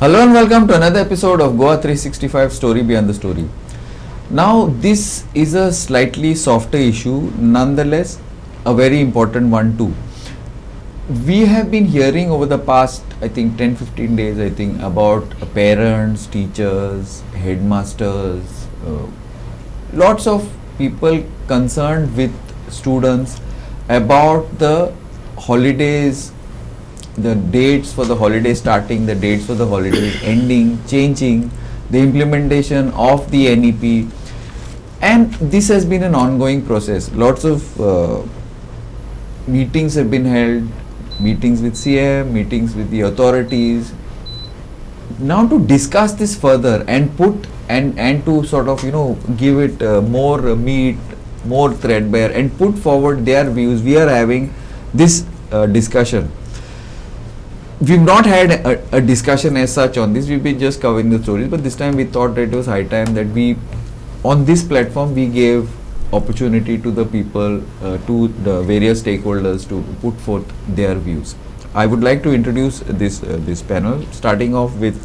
Hello and welcome to another episode of GOA365 Story Beyond the Story. Now, this is a slightly softer issue, nonetheless, a very important one too. We have been hearing over the past, I think, 10-15 days, about parents, teachers, headmasters, lots of people concerned with students about the holidays, the dates for the holiday starting, the dates for the holidays ending, changing, the implementation of the NEP, and this has been an ongoing process. Lots of meetings have been held, meetings with CM, meetings with the authorities. Now to discuss this further and put and to sort of give it more meat, more threadbare, and put forward their views, we are having this discussion. We've not had a discussion as such on this, we've been just covering the stories, but this time we thought that it was high time that we, on this platform, we gave opportunity to the people, to the various stakeholders to put forth their views. I would like to introduce this panel, starting off with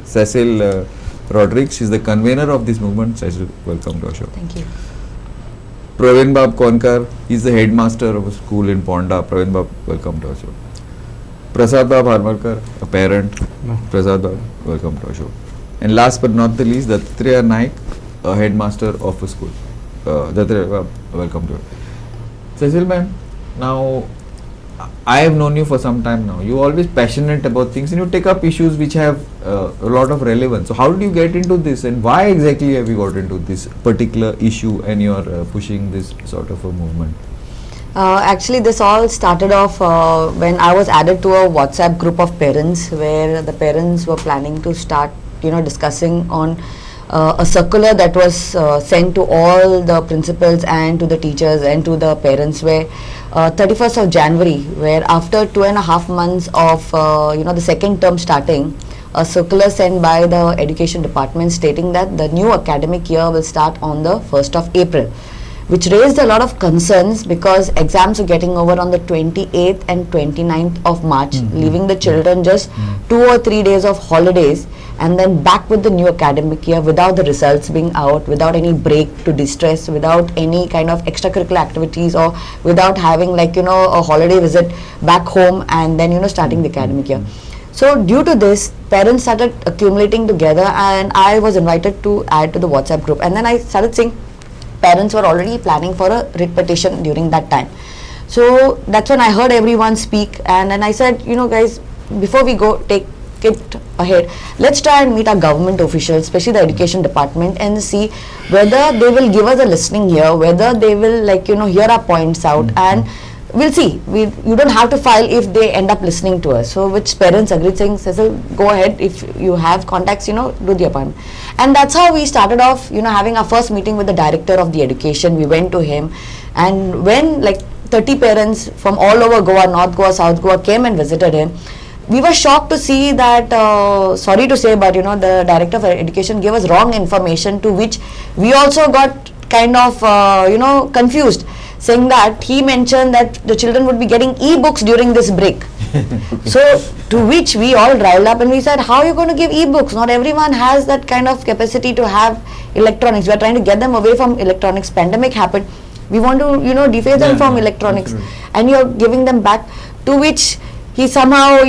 Cecil Rodriguez. She's the convener of this movement. Cecil, welcome to our show. Thank you. Praveen Bab Konkar, he's the headmaster of a school in Ponda. Praveen Bab, welcome to our show. Prasad Bab Harmarkar, a parent. No. Prasad Bab, welcome to our show. And last but not the least, Dattatreya Naik, a headmaster of a school. Dattatreya Bab, welcome to it. Cecil ma'am, now I have known you for some time now. You're always passionate about things and you take up issues which have a lot of relevance. So how did you get into this and why exactly have you got into this particular issue and you're pushing this sort of a movement? Actually, this all started off when I was added to a WhatsApp group of parents where the parents were planning to start, discussing on a circular that was sent to all the principals and to the teachers and to the parents where 31st of January, where after 2.5 months of, the second term starting, a circular sent by the education department stating that the new academic year will start on the 1st of April. Which raised a lot of concerns because exams are getting over on the 28th and 29th of March, leaving the children just 2 or 3 days of holidays and then back with the new academic year without the results being out, without any break to distress, without any kind of extracurricular activities or without having a holiday visit back home and then starting the academic year. So due to this, parents started accumulating together and I was invited to add to the WhatsApp group, and then I started seeing parents were already planning for a writ petition during that time. So that's when I heard everyone speak, and then I said, guys, before we go take it ahead, let's try and meet our government officials, especially the education department, and see whether they will give us a listening ear, whether they will hear our points out, and we'll see. You don't have to file if they end up listening to us. So which parents agreed, saying, Cecil, go ahead, if you have contacts, do the appointment. And that's how we started off, having our first meeting with the director of the education. We went to him, and when 30 parents from all over Goa, North Goa, South Goa came and visited him, we were shocked to see that, sorry to say, but the director of education gave us wrong information, to which we also got kind of confused, saying that he mentioned that the children would be getting e-books during this break. So to which we all riled up and we said, how are you going to give e-books? Not everyone has that kind of capacity to have electronics. We are trying to get them away from electronics. Pandemic happened. We want to dephase them from electronics, and you're giving them back. To which he somehow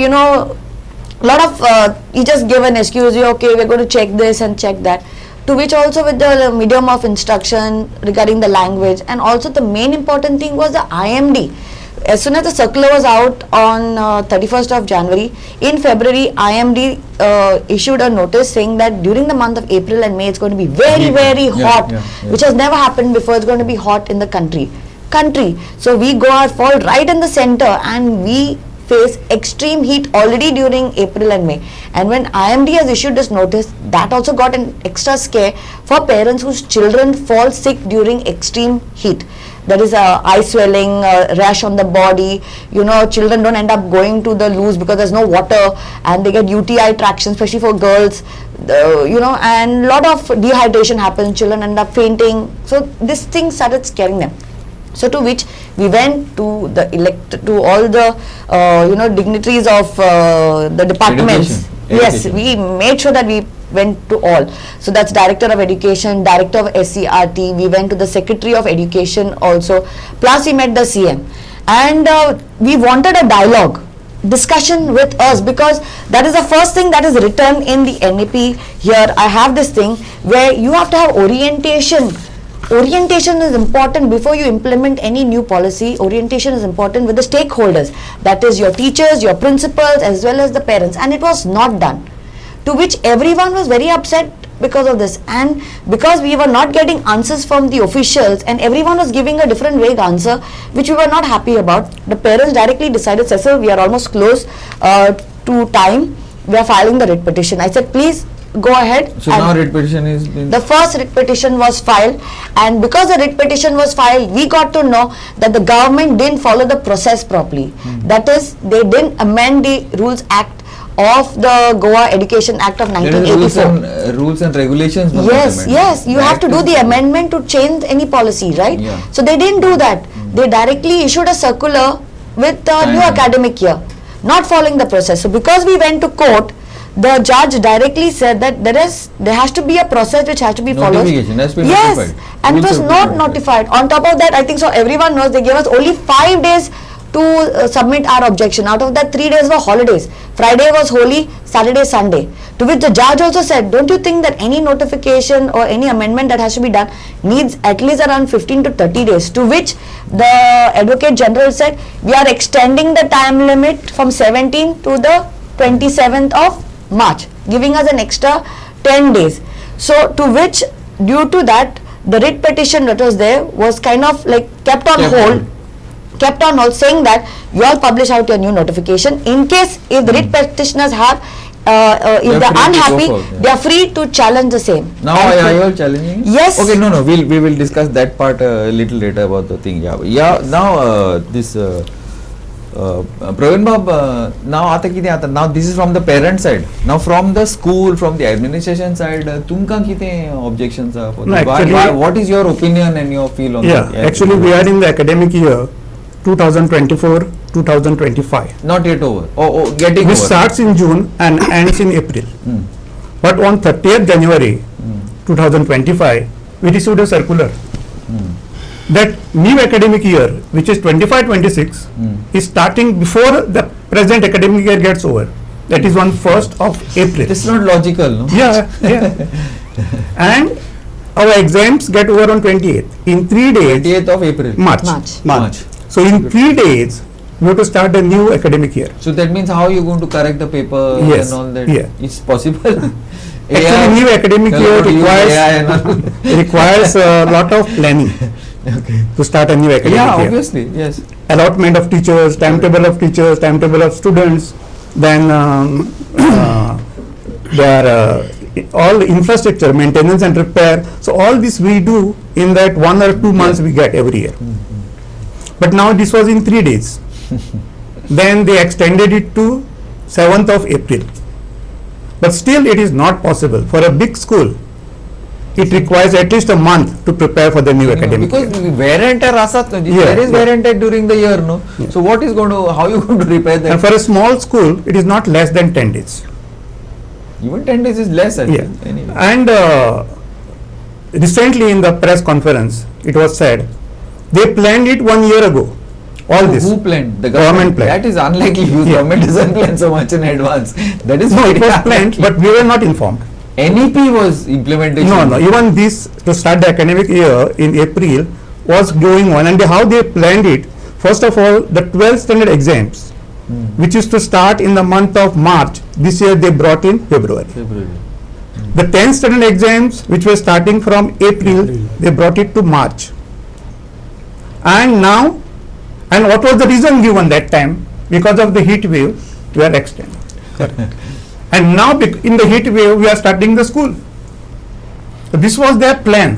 lot of he just gave an excuse. Okay, we're going to check this and check that. To which also with the medium of instruction regarding the language, and also the main important thing was the IMD. As soon as the circular was out on 31st of January, in February IMD issued a notice saying that during the month of April and May it's going to be very hot, which has never happened before. It's going to be hot in the country. So we fall right in the center, and we face extreme heat already during April and May. And when IMD has issued this notice, that also got an extra scare for parents whose children fall sick during extreme heat. There is eye swelling, rash on the body, children don't end up going to the loos because there's no water, and they get UTI traction, especially for girls, and lot of dehydration happens, children end up fainting. So this thing started scaring them. So to which we went to the all the dignitaries of the departments, Yes, Education. we made sure that we went to all. So that's Director of Education, Director of SCRT, we went to the Secretary of Education also, plus we met the CM. And we wanted a dialogue, discussion with us, because that is the first thing that is written in the NAP. Here I have this thing where you have to have orientation. Orientation is important before you implement any new policy. Orientation is important with the stakeholders, that is your teachers, your principals, as well as the parents, and it was not done, to which everyone was very upset because of this. And because we were not getting answers from the officials and everyone was giving a different vague answer, which we were not happy about, the parents directly decided, Cecil, we are almost close to time, we are filing the writ petition. I said, please go ahead. So now writ petition is been. The first writ petition was filed, and because the writ petition was filed, we got to know that the government didn't follow the process properly. That is, they didn't amend the Rules Act of the Goa Education Act of There is 1984. rules and regulations. Yes, yes, you have to do the amendment to change any policy, right? Yeah. So they didn't do that. They directly issued a circular with the new academic year, not following the process. So because we went to court, the judge directly said that there has to be a process which has to be followed. Notification has been Yes, notified. and it Rules was have been not notified. notified. On top of that, I think so everyone knows they gave us only 5 days to submit our objection. Out of that, 3 days were holidays. Friday was Holi, Saturday, Sunday. To which the judge also said, don't you think that any notification or any amendment that has to be done needs at least around 15 to 30 days? To which the Advocate General said, we are extending the time limit from 17th to the 27th of March, giving us an extra 10 days. So to which, due to that, the writ petition that was there was kind of like kept on hold, saying that you all publish out your new notification. In case if the writ petitioners have, if they are unhappy, they are free to challenge the same. Now are you all challenging? Yes. Okay, no, we will discuss that part a little later about the thing. Yeah. Now this Praveen Bab, now this is from the parent side. Now from the school, from the administration side, tumka kite objections are for No, that? actually- What is your opinion and your feel on that? Actually we are in the academic year 2024-2025. Not yet over. Getting Which over. starts in June and ends in April. Hmm. But on 30th January 2025, we received a circular that new academic year, which is 25-26, is starting before the present academic year gets over. That is on 1st of April. This is not logical, no? Yeah. And our exams get over on 28th. In 3 days, 28th of April. March. So in 3 days, we have to start a new academic year. So that means how you going to correct the paper Yes, and all that? yeah. It's possible. Actually, new academic year requires a lot of planning to start a new academic Yeah, year. obviously, yes. Allotment of teachers, timetable of teachers, timetable of students, then their all infrastructure, maintenance and repair. So all this we do in that 1 or 2 months we get every year. But now this was in 3 days. Then they extended it to 7th of April. But still it is not possible. For a big school, it requires at least a month to prepare for the new academic year. Because wear and tear asat, there is wear and tear during the year, no? Yeah. So what is going to, how you going to repair that? And for a small school, it is not less than 10 days. Even 10 days is less, I Yeah. think. Anyway. And recently in the press conference, it was said, they planned it 1 year ago. All this. Who planned? The Government planned. That is unlikely. Yeah. Government doesn't plan so much in advance. That is No, very it was planned, unlikely. but we were not informed. NEP was implementation. No, even this to start the academic year in April was going on, and how they planned it. First of all, the 12th standard exams, which used to start in the month of March, this year they brought in February. The 10th standard exams, which were starting from April, they brought it to March. And now, and what was the reason given that time? Because of the heat wave, we are extended. And now in the heat wave, we are starting the school. So this was their plan,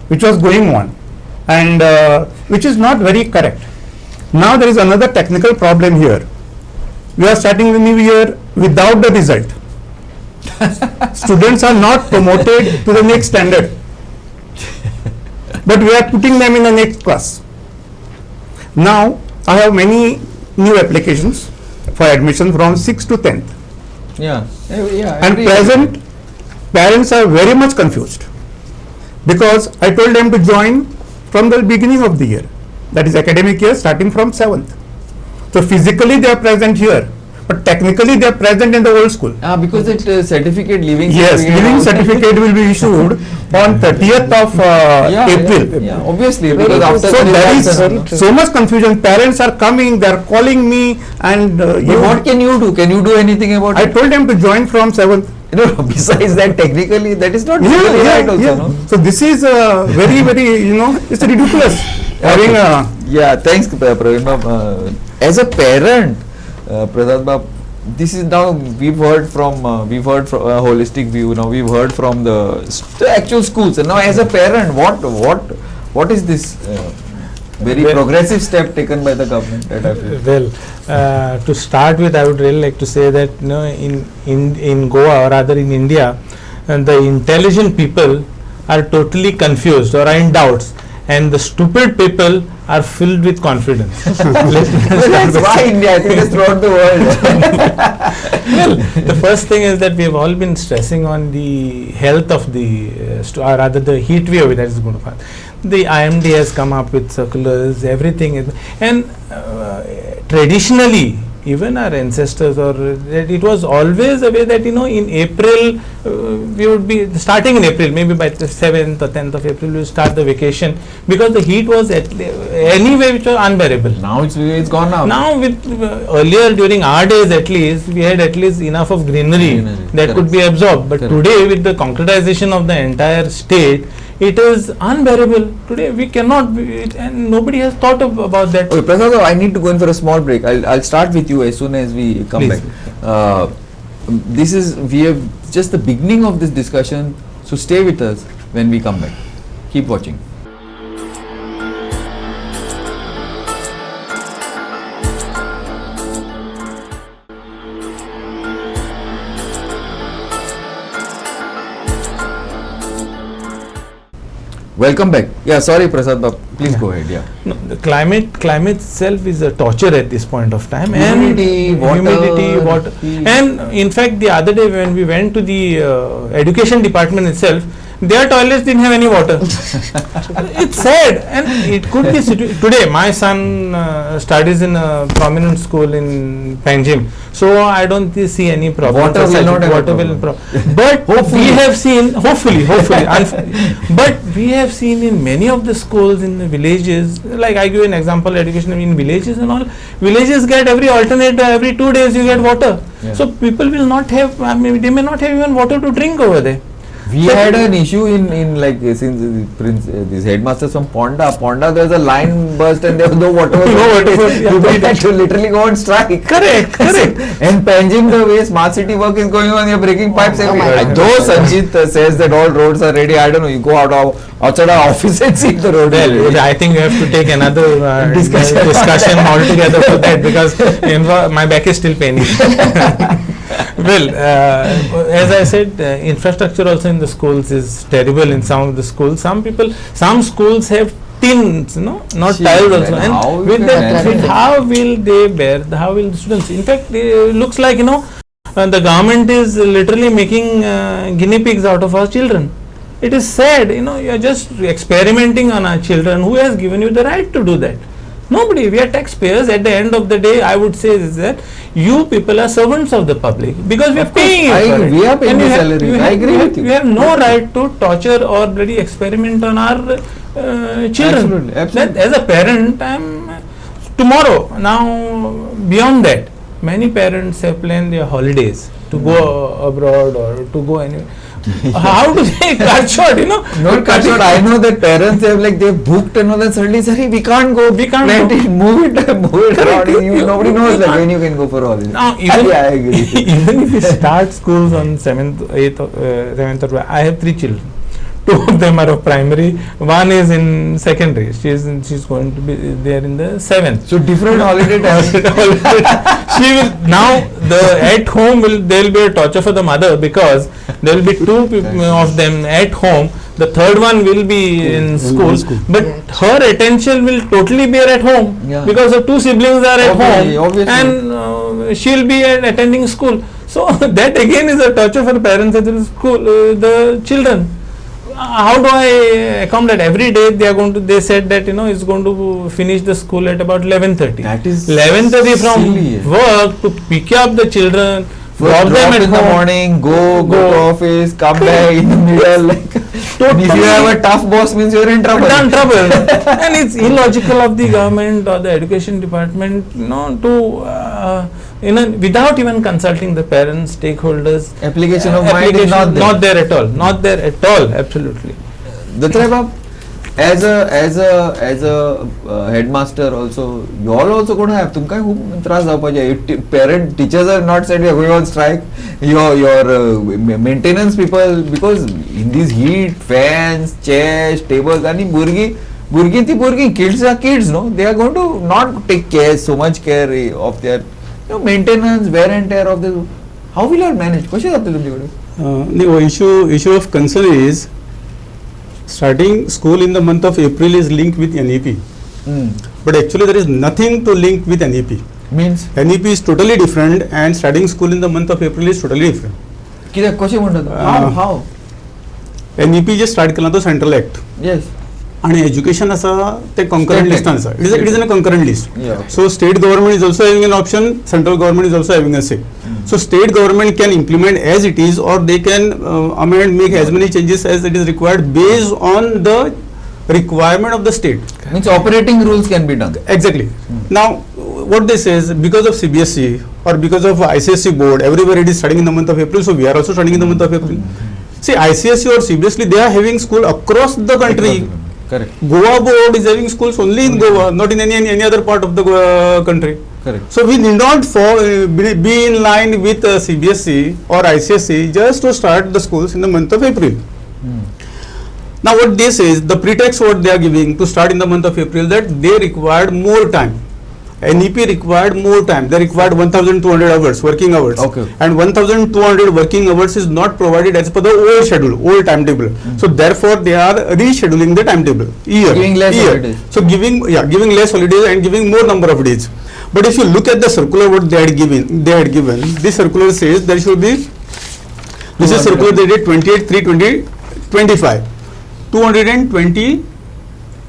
which was going on, and which is not very correct. Now there is another technical problem here. We are starting the new year without the result. Students are not promoted to the next standard, but we are putting them in the next class. Now I have many new applications for admission from 6th to 10th. Yeah. And present parents are very much confused, because I told them to join from the beginning of the year, that is academic year starting from 7th. So physically they are present here, but technically they are present in the old school. Because it certificate leaving. Yes, leaving certificate will be issued on 30th of April. Yeah, obviously. Very Because true. after So the there results is so much confusion. Parents are coming, they are calling me, and But what can you do? Can you do anything about I it? told them to join from 7th. Besides that, technically, that is not Yeah, legally yeah, right also, yeah. no? So this is very, very, it's ridiculous. Having a Yeah, thanks, Praveen Bab. As a parent, Prasad Bab, this is now we've heard from a holistic view. Now we've heard from the actual schools. And now, as a parent, what is this very progressive step taken by the government? That I feel? Well, to start with, I would really like to say that in Goa, or rather in India, the intelligent people are totally confused or are in doubts, and the stupid people are filled with confidence. That's why India, I think it's throughout the world. Well, the first thing is that we have all been stressing on the health of the, or rather the heat wave that is going to pass. The IMD has come up with circulars, everything is, and traditionally, even our ancestors, or it was always a way that in April we would be starting in April, maybe by the 7th or 10th of April we will start the vacation, because the heat was anyway which was unbearable. Now it's gone now. Now with earlier during our days at least, we had at least enough of greenery that Correct. could be absorbed, but Correct. today with the concretization of the entire state, it is unbearable. Today we cannot be, and nobody has thought about that. Okay, Prasad, I need to go in for a small break. I'll start with you as soon as we come Please. back. We have just the beginning of this discussion, so stay with us when we come back. Keep watching. Welcome back. Yeah, sorry, Prasad, but please go ahead. Yeah. No, the climate itself is a torture at this point of time. Humidity, and water, heat. And in fact, the other day when we went to the education department itself, their toilets didn't have any water. It's sad, and it could be today. My son studies in a prominent school in Panjim, so I don't see any problem. Water will not have a problem. But we have seen, hopefully, but we have seen in many of the schools in the villages, like I give an example, education in villages and all, villages get every 2 days you get water. Yeah. So people will not have, they may not have even water to drink over there. We had an issue in like since these headmasters from Ponda, there was a line burst and there was no water. People had to literally go on strike. Correct. And Panjim, the way smart city work is going on, you're breaking pipes every my day. God. Though Sanjit says that all roads are ready, I don't know, you go outside our office and see the road. Well, I think we have to take another discussion altogether for that, because my back is still paining. Well, as I said, infrastructure also in the schools is terrible in some of the schools. Some schools have tins, not See, tiled also. then how And you with can that, manage it? how will they bear? How will the students? In fact, it looks like the government is literally making guinea pigs out of our children. It is sad, you are just experimenting on our children. Who has given you the right to do that? Nobody. We are taxpayers. At the end of the day, I would say is that you people are servants of the public, because we are paying you for it. We are paying And the you have- salary. you I have- agree you with have- you. We have no right to torture or really experiment on our children. Absolutely. That as a parent, tomorrow. Now, beyond that, many parents have planned their holidays to go abroad or to go anywhere. How do they cut short? Not cut short. I know that parents they've booked and all that. Suddenly, sorry, we can't go. We can't Plan go. it, move it around. Correct. Nobody knows You when you can go for holidays. Now, Yeah, I agree. even if we start schools on 7th, 8th, 7th, I have 3 children. 2 of them are of primary. One is in secondary. She's going to be there in the 7th. So different holiday times. She will now at home there will be a torture for the mother, because there will be 2 of them at home. The third one will be in school, but her attention will totally be at home, because her two siblings are at home, and she'll be attending school. So that again is a torture for parents at the school, the children. How do I accommodate? Every day they are going to, they said that it's going to finish the school at about 11:30. That is 11:30 from work to pick up the children, drop them at in the morning, go to office, come back in the middle. Like, if you have a tough boss, means you're in trouble. And it's illogical of the government or the education department, to without even consulting the parents, stakeholders. Application of mind is not there at all. Not there at all. Absolutely. Datrabab, as a headmaster also, you all also going to have तुमकां खूब त्रास जावपाचे. Parent teachers are not said we are going on strike. Your maintenance people, because in these heat, fans, chairs, tables, and burgi kids are kids, no, they are going to not take care, so much care of their maintenance, wear and tear of the. How will you manage? कशें जातलें तुमचे कडेन? The issue of concern is, starting school in the month of April is linked with NEP, but actually there is nothing to link with NEP. Means NEP is totally different, and starting school in the month of April is totally different. कित्याक कशें म्हणटात? How? NEP J start केला तो central act, Yes. आणि education आसा ते concurrent list आसा. It is in a concurrent list. Yeah, okay. So state government is also having an option, central government is also having a say. So state government can implement as it is, or they can amend, make as many changes as it is required based on the requirement of the state. Means operating rules can be done. Exactly. Now what they say is, because of CBSE or because of ICSE board, everywhere it is starting in the month of April, so we are also starting in the month of April. See, ICSE or CBSE, they are having school across the country. Correct. Goa board is having schools only in Goa, not in any other part of the country. Correct. So we need not be in line with CBSE or ICSE just to start the schools in the month of April. Now what they say is, the pretext what they are giving to start in the month of April, that they required more time. NEP required more time. They required 1,200 hours, working hours. Okay. And 1,200 working hours is not provided as per the old schedule, old timetable. So therefore they are rescheduling the timetable. Giving less holidays. So giving less holidays and giving more number of days. But if you look at the circular what they had given, this circular says there should be, this is circular they did 28/3/2025, 220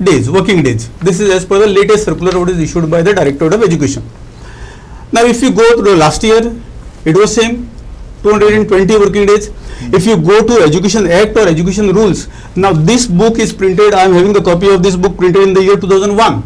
days, working days. This is as per the latest circular what is issued by the Directorate of Education. Now if you go to the last year, it was same, 220 working days. If you go to Education Act or Education Rules, now this book is printed, I am having the copy of this book printed in the year 2001.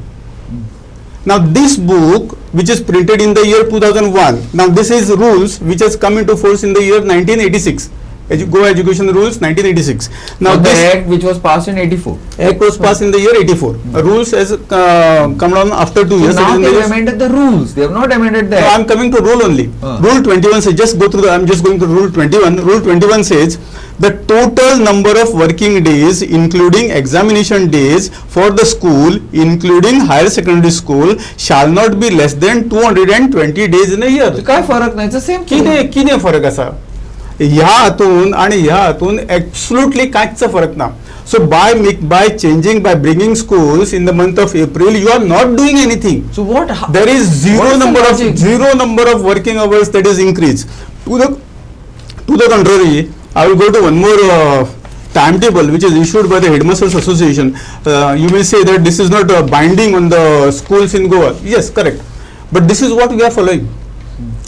Now this book which is printed in the year 2001, now this is rules which has come into force in the year 1986. Goa Education Rules 1986. Now so this the act which was passed in 84. Act was passed in the year 84. Rules has come down after 2 years. So now they have amended the rules. They have not amended the act. act. I am coming to rule only. Rule 21 says, just go through the, I am just going to rule 21. Rule 21 says, the total number of working days including examination days for the school including higher secondary school shall not be less than 220 days in a year. So काय फरक नाही? It's the same thing. किने फरक असा? ह्या हातून आणि ह्या हातून absolutely कांयच फरक ना. So by changing, by bringing schools in the month of April, you are not doing anything. So what? There is zero number of working hours that is increased. To the contrary, I will go to one more timetable which is issued by the Headmasters Association. You may say that this is not binding on the schools in Goa. Yes, correct. But this is what we are following.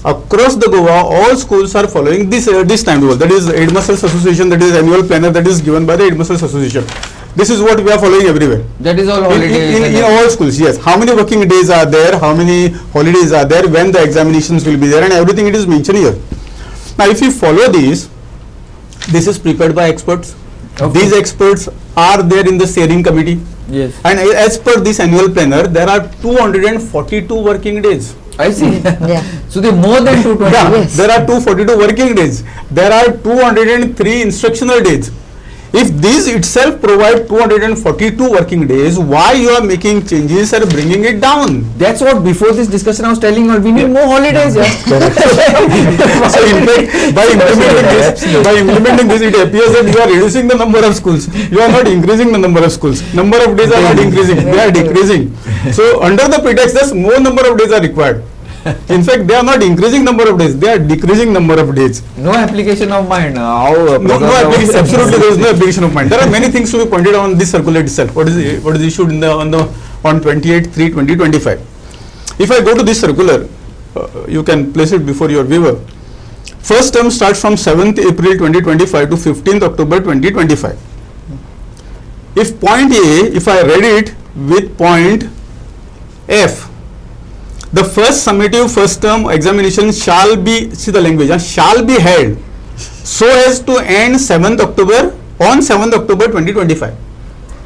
Across the Goa, all schools are following this timetable. That is Headmasters Association, that is annual planner that is given by the Headmasters Association. This is what we are following everywhere. That is all holidays. In all schools, yes. How many working days are there, how many holidays are there, when the examinations will be there, and everything it is mentioned here. Now if you follow this is prepared by experts. Okay. These experts are there in the steering committee. Yes. And as per this annual planner, there are 242 working days. I see. Yeah. So they more than 220. Yeah, yes. There are 242 working days. There are 203 instructional days. If these itself provide 242 working days, why you are making changes or bringing it down? That's what before this discussion I was telling you, we need more holidays. Yeah. So in fact, by implementing this, it appears that you are reducing the number of schools. You are not increasing the number of schools. Number of days are not increasing, they are decreasing. So under the pretext that more number of days are required. In fact, they are not increasing number of days, they are decreasing number of days. No application of mind. No application, absolutely there is no application of mind. There are many things to be pointed out on this circular itself. What is issued in on 28/3/2025. If I go to this circular, you can place it before your viewer. First term starts from 7th April 2025 to 15th October 2025. If point A, if I read it with point F, the first summative first term examination shall be, see the language, shall be held so as to end 7th October, on 7th October 2025.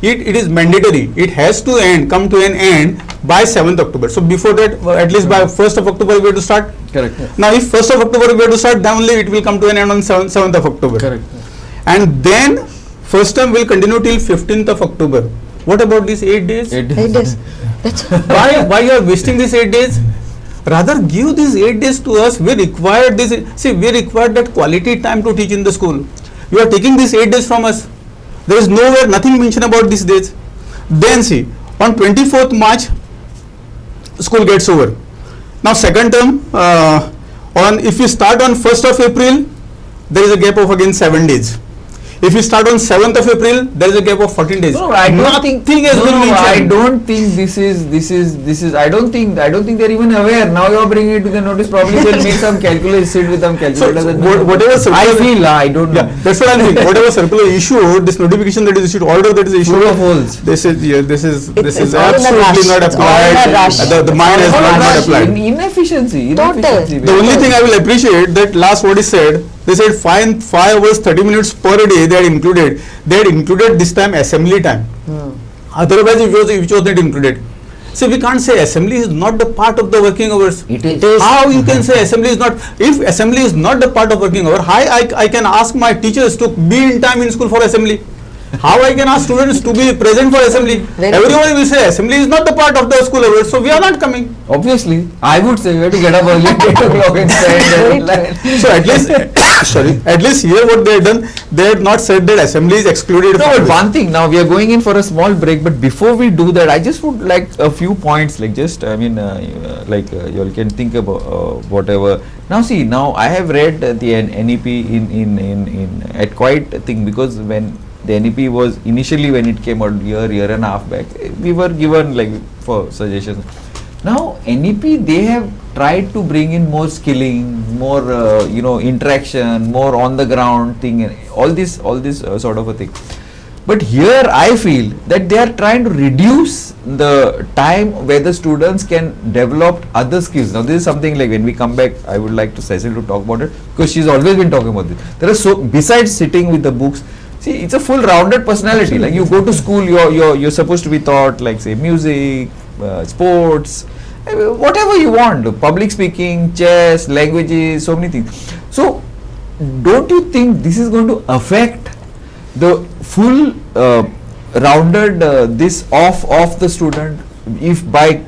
It is mandatory, it has to end, come to an end by 7th October. So before that, at least by 1st of October we have to start. Correct. Now if 1st of October we have to start, then only it will come to an end on 7th of October. Correct. And then first term will continue till 15th of October. What about these 8 days? 8 8 days. That's Why you are wasting these 8 days? Rather give these 8 days to us. We require this. See, we require that quality time to teach in the school. You are taking these 8 days from us. There is nowhere, nothing mentioned about these days. Then see, on 24th March, school gets over. Now second term, if you start on 1st of April, there is a gap of again 7 days. If you start on 7th of April, there is a gap of 14 days. No, I don't think. Nothing has been mentioned. I don't think this is. I don't think they're even aware. Now you are bringing it to the notice. Probably they'll make some calculus, sit with some calculators. Whatever circular, I don't know. Yeah, that's what I'm saying. Whatever circular issued, this notification that is issued, order that is issued, Full of holes. This is it's all in a absolutely rush. not It's all in a applied. rush. The mind has not applied. Inefficiency. Total. The only thing I will appreciate that last what is said, they said 5 hours 30 minutes per day they had included. They had included this time assembly time. Otherwise it was not included. So we can't say assembly is not the part of the working hours. It is. How you can say assembly is not? If assembly is not the part of working hour, how I can ask my teachers to be in time in school for assembly? How I can ask students to be present for assembly? Everyone will say assembly is not the part of the school hours, so we are not coming. Obviously, I would say we have to get up early, 8 o'clock and stand. So at least, at least here what they have done, they have not said that assembly is excluded. No, but one thing, now we are going in for a small break, but before we do that, I just would like a few points, like just, I mean, you all can think about whatever. Now see, now I have read the NEP in at quite a thing, because when the NEP was initially, when it came out year and a half back, we were given like for suggestions. Now NEP, they have tried to bring in more skilling, more interaction, more on the ground thing, and all this sort of a thing. But here I feel that they are trying to reduce the time where the students can develop other skills. Now this is something like, when we come back, I would like to Cecil to talk about it, because she's always been talking about this. There are so, besides sitting with the books, see, it's a full rounded personality. Like you go to school, you're supposed to be taught, like say music, sports, whatever you want, public speaking, chess, languages, so many things. So don't you think this is going to affect the full rounded this off the student, if by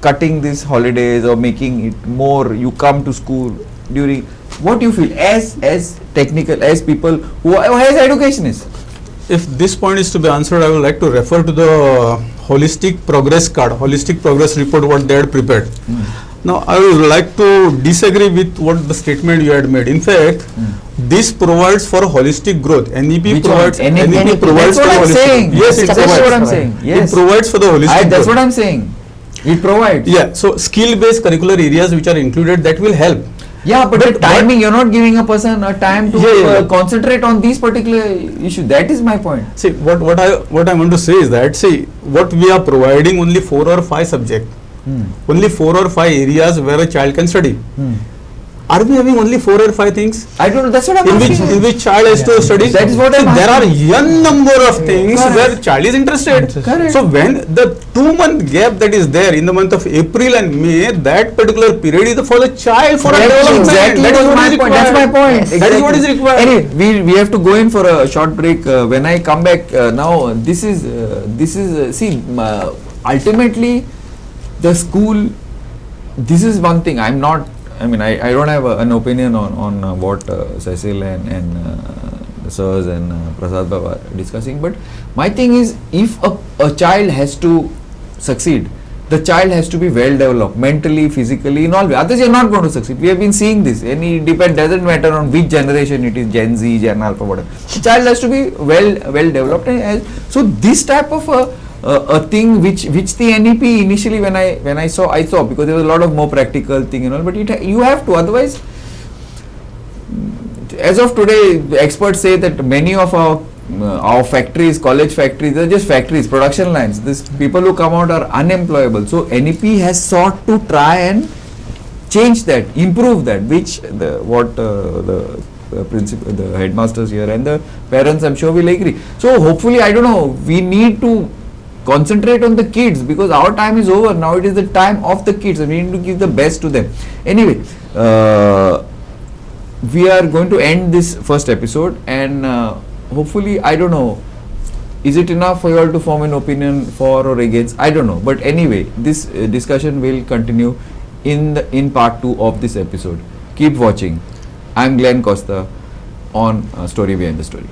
cutting these holidays or making it more, you come to school during, what do you feel as technical, as people who has educationists? If this point is to be answered, I would like to refer to the holistic progress card, holistic progress report what they had prepared. Now I would like to disagree with what the statement you had made. In fact, this provides for holistic growth. NEP provides. NEP provides that's for what I'm holistic. saying. Yes, it That's provides. what I'm saying. Yes. It provides for the holistic. That's growth. what I'm saying. It provides. Yeah. So skill-based curricular areas which are included, that will help. Yeah, but the timing, you're not giving a person a time to concentrate on these particular issues. That is my point. See, what I want to say is that, see, what we are providing only 4 or 5 subjects, only 4 or 5 areas where a child can study. Are we having only 4 or 5 things I don't know. That's what I'm asking. in which child has to study? That is what See, I'm there are asking. n number of things Correct. where child is interested. Correct. So when the 2-month gap that is there in the month of April and May, that particular period is for the child for a development. Exactly That is was what my is point. That's my required. point. That is what is required. Anyway, we have to go in for a short break. When I come back now, this is see ultimately the school. This is one thing. I'm not. I mean, I don't have an opinion on what Cecil and the sirs and Prasad Baba are discussing. But my thing is, if a child has to succeed, the child has to be well developed mentally, physically, in all ways. Otherwise, you're not going to succeed. We have been seeing this. Doesn't matter on which generation it is, Gen Z, Gen Alpha, whatever. The child has to be well developed. So this type of a thing which the NEP initially when I saw because there was a lot of more practical thing and all, but you have to, otherwise as of today experts say that many of our factories, college factories, they're just factories, production lines. These people who come out are unemployable. So NEP has sought to try and change that, improve that, which the principal, the headmasters here and the parents, I'm sure, will agree. So hopefully, I don't know, we need to concentrate on the kids because our time is over. Now it is the time of the kids and we need to give the best to them. Anyway, we are going to end this first episode and hopefully, I don't know, is it enough for you all to form an opinion for or against? I don't know. But anyway, this discussion will continue in part 2 of this episode. Keep watching. I'm Glenn Costa on Story Behind the Story.